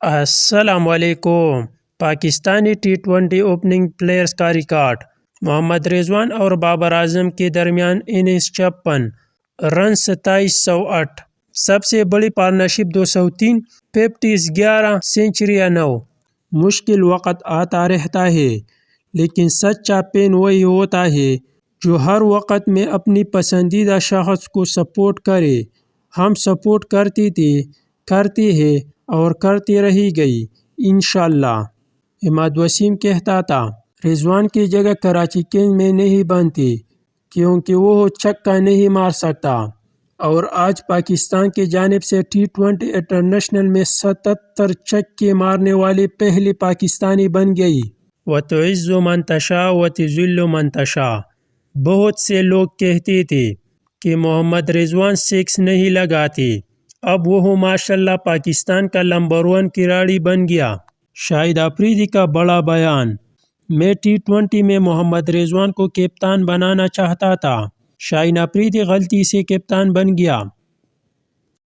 السلام علیکم۔ Pakistani T 20 opening players کا ریکارڈ: محمد رضوان اور بابر اعظم کے درمیان اننگز 56 رن 2708، سب سے بڑی پارٹنرشپ 203، 50s 11، سنچریاں 9۔ مشکل وقت آتا رہتا ہے لیکن سچا فین وہی ہوتا ہے جو ہر وقت میں اپنی پسندیدہ شخص کو سپورٹ کرے۔ ہم سپورٹ کرتے تھے، کرتے ہیں اور کرتے رہے گی انشاءاللہ۔ عماد وسیم کہتا تھا، رضوان کی جگہ کراچی کنگز میں نہیں بنتی کیونکہ وہ چھکا نہیں مار سکتا، اور آج پاکستان کی جانب سے T20 انٹرنیشنل میں 77 چھکے مارنے والی پہلی پاکستانی بن گئی۔ وَتُعِزُّ مَن تَشَاءُ وَتُذِلُّ مَن تَشَاءُ۔ بہت سے لوگ کہتے تھے کہ محمد رضوان 6 نہیں لگاتے، اب وہ ماشاءاللہ پاکستان کا نمبر 1 کھلاڑی بن گیا۔ شاہد آفریدی کا بڑا بیان: میں T20 میں محمد رضوان کو کپتان بنانا چاہتا تھا، شاہد آفریدی غلطی سے کپتان بن گیا۔